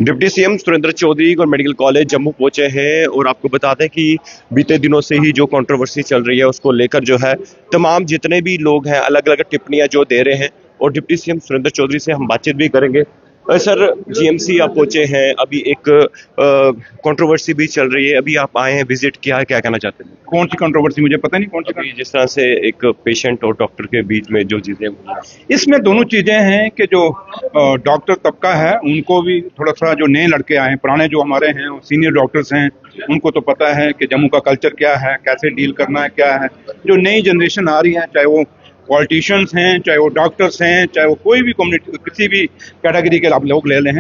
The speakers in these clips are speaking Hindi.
डिप्टी सीएम सुरेंद्र चौधरी और मेडिकल कॉलेज जम्मू पहुंचे हैं और आपको बता दें कि बीते दिनों से ही जो कंट्रोवर्सी चल रही है उसको लेकर जो है तमाम जितने भी लोग हैं अलग अलग टिप्पणियां जो दे रहे हैं और डिप्टी सीएम सुरेंद्र चौधरी से हम बातचीत भी करेंगे। सर, जीएमसी आप पहुंचे हैं, अभी एक कंट्रोवर्सी भी चल रही है, अभी आप आए हैं विजिट किया है, क्या कहना चाहते हैं? कौन सी कंट्रोवर्सी मुझे पता नहीं कौन सी अभी जिस तरह से एक पेशेंट और डॉक्टर के बीच में जो चीजें इसमें दोनों चीजें हैं कि जो डॉक्टर तबका है उनको भी थोड़ा सा, जो नए लड़के आए हैं, पुराने जो हमारे हैं सीनियर डॉक्टर्स हैं उनको तो पता है कि जम्मू का कल्चर क्या है, कैसे डील करना है, क्या है। जो नई जनरेशन आ रही है, चाहे वो पॉलिटिशियंस हैं, चाहे वो डॉक्टर्स हैं, चाहे वो कोई भी कम्युनिटी किसी भी कैटेगरी के आप लोग ले लें,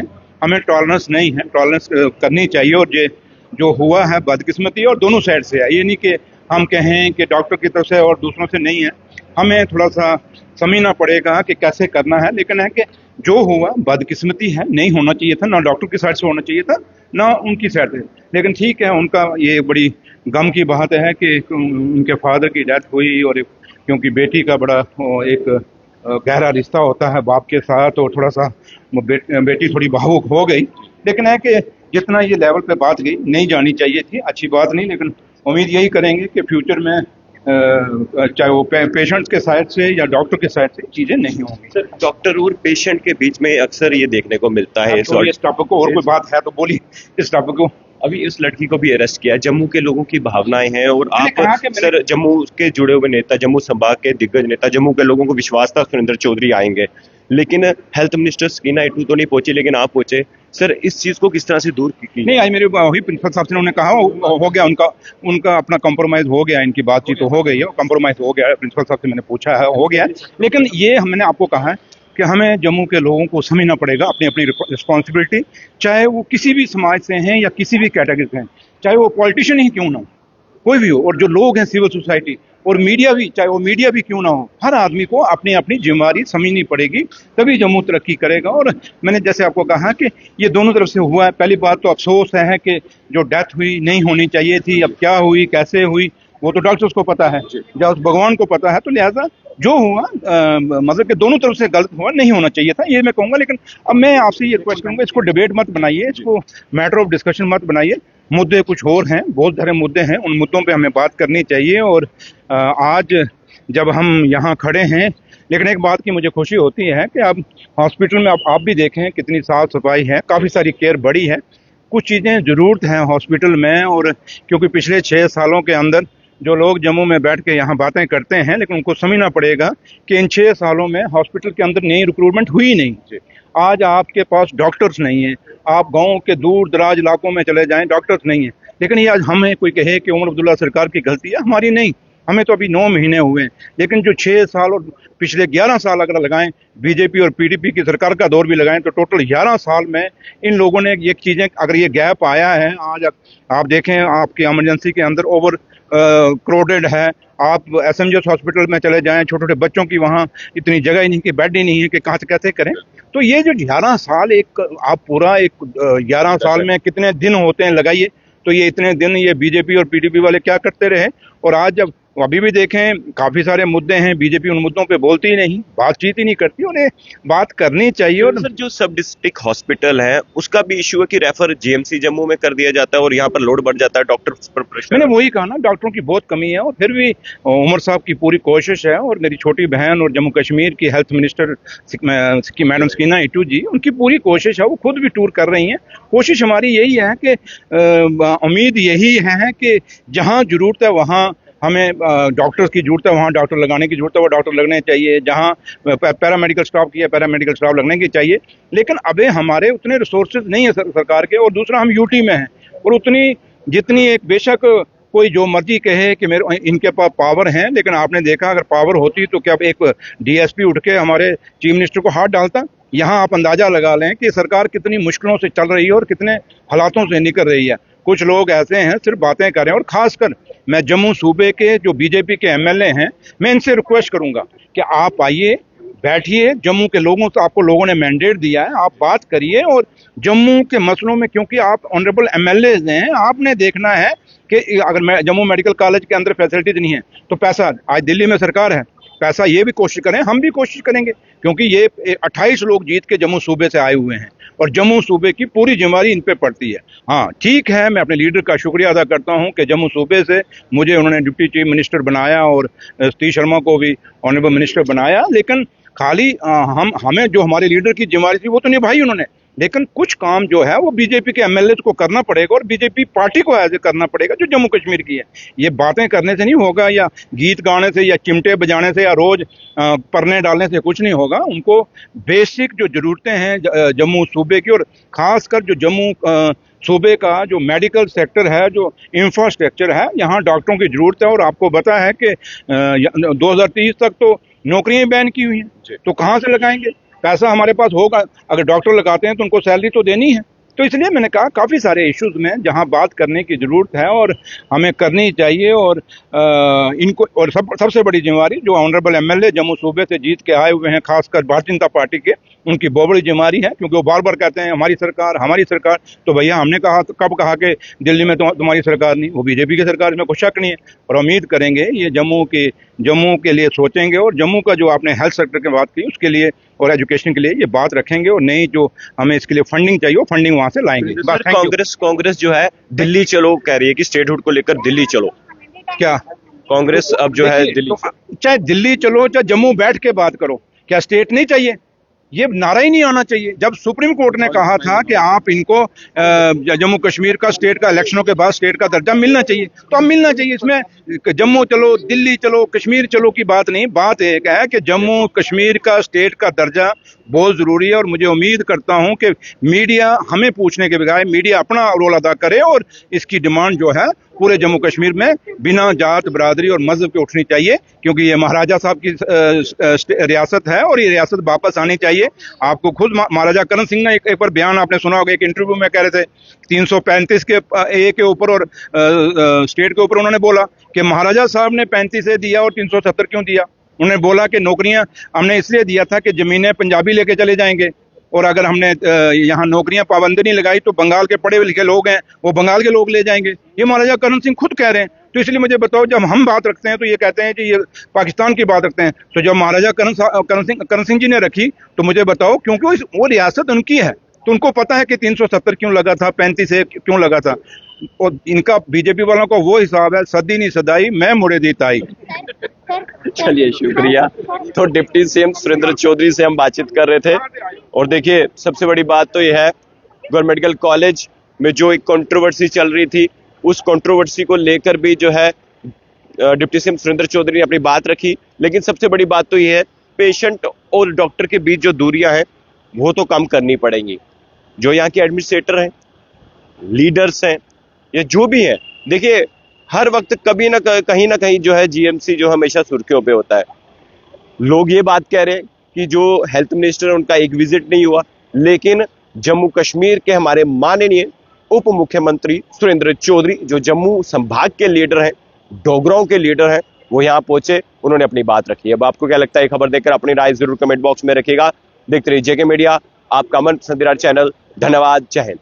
हमें टॉलरेंस नहीं है, टॉलरेंस करनी चाहिए। और ये जो हुआ है बदकिस्मती और दोनों साइड से है, ये नहीं कि हम कहें कि डॉक्टर की तरफ से और दूसरों से नहीं है। हमें थोड़ा सा समझना पड़ेगा कि कैसे करना है, लेकिन है कि जो हुआ बदकिस्मती है, नहीं होना चाहिए था, ना डॉक्टर की साइड से होना चाहिए था ना उनकी साइड से। लेकिन ठीक है, उनका ये बड़ी गम की बात है कि उनके फादर की डेथ हुई, और क्योंकि बेटी का बड़ा एक गहरा रिश्ता होता है बाप के साथ, और थोड़ा सा बेटी थोड़ी भावुक हो गई। लेकिन है कि जितना ये लेवल पे बात गई नहीं जानी चाहिए थी, अच्छी बात नहीं। लेकिन उम्मीद यही करेंगे कि फ्यूचर में चाहे वो पेशेंट्स के साइड से या डॉक्टर के साइड से चीजें नहीं होंगी। सर, डॉक्टर और पेशेंट के बीच में अक्सर ये देखने को मिलता है तो इस टॉपिक को, और कोई बात है तो बोलिए इस टॉपिक को। अभी इस लड़की को भी अरेस्ट किया, जम्मू के लोगों की भावनाएं हैं और आप मैंने सर जम्मू के जुड़े हुए नेता, जम्मू संभाग के दिग्गज नेता, जम्मू के लोगों को विश्वास था सुरेंद्र चौधरी आएंगे, लेकिन हेल्थ मिनिस्टर सकीना इटू तो नहीं पहुंची, लेकिन आप पहुंचे। सर, इस चीज को किस तरह से दूर की? नहीं, आज मेरे वही प्रिंसिपल साहब से उन्होंने कहा हो गया, उनका अपना कंप्रोमाइज हो गया, इनकी बातचीत तो हो गई है, कंप्रोमाइज हो गया है। प्रिंसिपल साहब से मैंने पूछा है, हो गया है। लेकिन ये मैंने आपको कहा है कि हमें जम्मू के लोगों को समझना पड़ेगा अपनी अपनी रिस्पॉन्सिबिलिटी, चाहे वो किसी भी समाज से हैं या किसी भी कैटेगरी से हैं, चाहे वो पॉलिटिशियन ही क्यों ना हो, कोई भी हो, और जो लोग हैं सिविल सोसाइटी और मीडिया भी, चाहे वो मीडिया भी क्यों ना हो, हर आदमी को अपनी अपनी जिम्मेदारी समझनी पड़ेगी, तभी जम्मू तरक्की करेगा। और मैंने जैसे आपको कहा कि ये दोनों तरफ से हुआ है। पहली बात तो अफसोस है कि जो डेथ हुई नहीं होनी चाहिए थी, अब क्या हुई कैसे हुई वो तो डॉक्टर्स को पता है, जब भगवान को पता है। तो लिहाजा जो हुआ मतलब कि दोनों तरफ से गलत हुआ, नहीं होना चाहिए था, ये मैं कहूंगा। लेकिन अब मैं आपसे ये रिक्वेस्ट करूंगा, इसको डिबेट मत बनाइए, इसको मैटर ऑफ डिस्कशन मत बनाइए। मुद्दे कुछ और हैं, बहुत सारे मुद्दे हैं, उन मुद्दों पे हमें बात करनी चाहिए। और आज जब हम यहाँ खड़े हैं, लेकिन एक बात की मुझे खुशी होती है कि अब हॉस्पिटल में आप भी देखें कितनी साफ सफाई है, काफ़ी सारी केयर बढ़ी है। कुछ चीज़ें ज़रूरत हैं हॉस्पिटल में, और क्योंकि पिछले 6 सालों के अंदर जो लोग जम्मू में बैठ के यहाँ बातें करते हैं, लेकिन उनको समझना पड़ेगा कि इन 6 सालों में हॉस्पिटल के अंदर नई रिक्रूटमेंट हुई नहीं। आज आपके पास डॉक्टर्स नहीं है, आप गाँव के दूर दराज इलाकों में चले जाएं, डॉक्टर्स नहीं है। लेकिन ये आज हमें कोई कहे कि उमर अब्दुल्ला सरकार की गलती है, हमारी नहीं। हमें तो अभी 9 महीने हुए हैं, लेकिन जो 6 साल और पिछले 11 साल अगर लगाएं, बीजेपी और पीडीपी की सरकार का दौर भी लगाएं, तो टोटल 11 साल में इन लोगों ने ये चीज़ें, अगर ये गैप आया है, आज आप देखें आपकी इमरजेंसी के अंदर ओवर क्राउडेड है। आप एसएमजीएस हॉस्पिटल में चले जाएं, छोटे छोटे बच्चों की वहाँ इतनी जगह ही नहीं कि बेड ही नहीं है कि कहाँ से कैसे करें। तो ये जो 11 साल, एक आप पूरा एक 11 साल में कितने दिन होते हैं लगाइए, तो ये इतने दिन ये बीजेपी और पीडीपी वाले क्या करते रहे। और आज जब अभी भी देखें काफी सारे मुद्दे हैं, बीजेपी उन मुद्दों पे बोलती ही नहीं, बातचीत ही नहीं करती, उन्हें बात करनी चाहिए। और सर, जो सब डिस्ट्रिक्ट हॉस्पिटल है उसका भी इशू है कि रेफर जीएमसी जम्मू में कर दिया जाता है और यहाँ पर लोड बढ़ जाता है, डॉक्टर पर प्रेशर। मैंने वही कहा ना, डॉक्टरों की बहुत कमी है, और फिर भी उमर साहब की पूरी कोशिश है, और मेरी छोटी बहन और जम्मू कश्मीर की हेल्थ मिनिस्टर मैडम सकीना इटू जी, उनकी पूरी कोशिश है, वो खुद भी टूर कर रही हैं। कोशिश हमारी यही है कि उम्मीद यही है कि जहाँ जरूरत है वहाँ हमें डॉक्टर्स की जरूरत है, वहाँ डॉक्टर लगाने की जरूरत है, वो डॉक्टर लगने चाहिए। जहाँ पैरामेडिकल स्टाफ की है, पैरामेडिकल स्टाफ लगने की चाहिए। लेकिन अभी हमारे उतने रिसोर्सेज नहीं है सरकार के, और दूसरा हम यूटी में हैं, और उतनी जितनी एक बेशक कोई जो मर्जी कहे कि मेरे इनके पास पावर हैं, लेकिन आपने देखा अगर पावर होती तो क्या एक डीएसपी उठ के हमारे चीफ मिनिस्टर को हाथ डालता? यहाँ आप अंदाजा लगा लें कि सरकार कितनी मुश्किलों से चल रही है और कितने हालातों से निकल रही है। कुछ लोग ऐसे हैं सिर्फ बातें कर रहे हैं, और खासकर मैं जम्मू सूबे के जो बीजेपी के एमएलए हैं, मैं इनसे रिक्वेस्ट करूंगा कि आप आइए, बैठिए, जम्मू के लोगों से, आपको लोगों ने मैंडेट दिया है, आप बात करिए। और जम्मू के मसलों में, क्योंकि आप ऑनरेबल एमएलए हैं, आपने देखना है कि अगर जम्मू मेडिकल कॉलेज के अंदर फैसिलिटीज नहीं है तो पैसा, आज दिल्ली में सरकार है, पैसा ये भी कोशिश करें, हम भी कोशिश करेंगे, क्योंकि ये 28 लोग जीत के जम्मू सूबे से आए हुए हैं, और जम्मू सूबे की पूरी जिम्मेदारी इन पे पड़ती है। हाँ ठीक है, मैं अपने लीडर का शुक्रिया अदा करता हूँ कि जम्मू सूबे से मुझे उन्होंने डिप्टी चीफ मिनिस्टर बनाया और सतीश शर्मा को भी ऑनरेबल मिनिस्टर बनाया, लेकिन खाली हमें जो हमारे लीडर की जिम्मेदारी थी वो तो निभाई उन्होंने, लेकिन कुछ काम जो है वो बीजेपी के एमएलए को करना पड़ेगा और बीजेपी पार्टी को ऐसे करना पड़ेगा जो जम्मू कश्मीर की है। ये बातें करने से नहीं होगा, या गीत गाने से या चिमटे बजाने से या रोज परने डालने से कुछ नहीं होगा। उनको बेसिक जो जरूरतें हैं जम्मू सूबे की, और खासकर जो जम्मू सूबे का जो मेडिकल सेक्टर है, जो इंफ्रास्ट्रक्चर है, यहाँ डॉक्टरों की जरूरत है। और आपको पता है कि 2030 तक तो नौकरियां बैन की हुई हैं, तो कहाँ से लगाएंगे पैसा? हमारे पास होगा, अगर डॉक्टर लगाते हैं तो उनको सैलरी तो देनी है। तो इसलिए मैंने कहा काफ़ी सारे इश्यूज में जहां बात करने की ज़रूरत है और हमें करनी चाहिए। और इनको, और सबसे बड़ी जिम्मेदारी जो ऑनरेबल एमएलए जम्मू सूबे से जीत के आए हुए हैं, खासकर भारतीय जनता पार्टी के, उनकी बहुत बड़ी जिम्मेदारी है, क्योंकि वो बार बार कहते हैं हमारी सरकार हमारी सरकार। तो भैया हमने कहा तो कब कहा कि दिल्ली में तुम्हारी सरकार नहीं, वो बीजेपी की सरकार, इसमें कोई शक नहीं है। और उम्मीद करेंगे ये जम्मू के लिए सोचेंगे, और जम्मू का जो आपने हेल्थ सेक्टर की बात की उसके लिए और एजुकेशन के लिए ये बात रखेंगे, और नई जो हमें इसके लिए फंडिंग चाहिए वो फंडिंग वहां से लाएंगे। कांग्रेस जो है दिल्ली चलो कह रही है कि स्टेटहुड को लेकर दिल्ली चलो। क्या कांग्रेस अब जो है दिल्ली, चाहे दिल्ली चलो चाहे जम्मू बैठ के बात करो, क्या स्टेट नहीं चाहिए? ये नारा ही नहीं आना चाहिए। जब सुप्रीम कोर्ट ने कहा था कि आप इनको जम्मू कश्मीर का स्टेट का इलेक्शनों के बाद स्टेट का दर्जा मिलना चाहिए, तो अब मिलना चाहिए। इसमें जम्मू चलो दिल्ली चलो कश्मीर चलो की बात नहीं, बात एक है कि जम्मू कश्मीर का स्टेट का दर्जा बहुत जरूरी है। और मुझे उम्मीद करता हूं कि मीडिया हमें पूछने के बजाय मीडिया अपना रोल अदा करे, और इसकी डिमांड जो है पूरे जम्मू कश्मीर में बिना जात बरादरी और मजहब के उठनी चाहिए, क्योंकि ये महाराजा साहब की रियासत है और ये रियासत वापस आनी चाहिए। आपको खुद महाराजा करण सिंह ने एक बार बयान आपने सुना होगा, एक इंटरव्यू में कह रहे थे 335 के ए के ऊपर और स्टेट के ऊपर, उन्होंने बोला कि महाराजा साहब ने 35 ए दिया और 370 क्यों दिया? उन्होंने बोला कि नौकरियां हमने इसलिए दिया था कि जमीनें पंजाबी लेके चले जाएंगे, और अगर हमने यहाँ नौकरियां पाबंदी नहीं लगाई तो बंगाल के पढ़े लिखे लोग हैं वो बंगाल के लोग ले जाएंगे। ये महाराजा करण सिंह खुद कह रहे हैं। तो इसलिए मुझे बताओ, जब हम बात रखते हैं तो ये कहते हैं कि ये पाकिस्तान की बात रखते हैं, तो जब महाराजा करण सिंह जी ने रखी तो मुझे बताओ, क्योंकि वो रियासत उनकी है, तो उनको पता है कि 370 क्यों लगा था, 35 ए क्यों लगा था। और इनका बीजेपी वालों का वो हिसाब है, सदी नहीं सदाई मैं मुड़े दी ताई। चलिए शुक्रिया। तो डिप्टी सीएम सुरेंद्र चौधरी से हम बातचीत कर रहे थे, और देखिए सबसे बड़ी बात तो यह है गवर्नमेंट मेडिकल कॉलेज में जो एक कंट्रोवर्सी चल रही थी, उस कंट्रोवर्सी को लेकर भी जो है डिप्टी सीएम सुरेंद्र चौधरी ने अपनी बात रखी। लेकिन सबसे बड़ी बात तो यह है पेशेंट और डॉक्टर के बीच जो दूरियां हैं वो तो कम करनी पड़ेंगी। जो यहाँ के एडमिनिस्ट्रेटर हैं, लीडर्स हैं, या जो भी है, देखिए हर वक्त कभी ना कहीं जो है जीएमसी जो हमेशा सुर्खियों पे होता है। लोग ये बात कह रहे हैं कि जो हेल्थ मिनिस्टर है उनका एक विजिट नहीं हुआ, लेकिन जम्मू कश्मीर के हमारे माननीय उप मुख्यमंत्री सुरेंद्र चौधरी जो जम्मू संभाग के लीडर हैं, डोगराओं के लीडर हैं, वो यहाँ पहुंचे, उन्होंने अपनी बात रखी। अब आपको क्या लगता है खबर देखकर अपनी राय जरूर कमेंट बॉक्स में रखिएगा। देखते रहिए जेके मीडिया, आपका मन पसंदीदा चैनल। धन्यवाद, जय हिंद।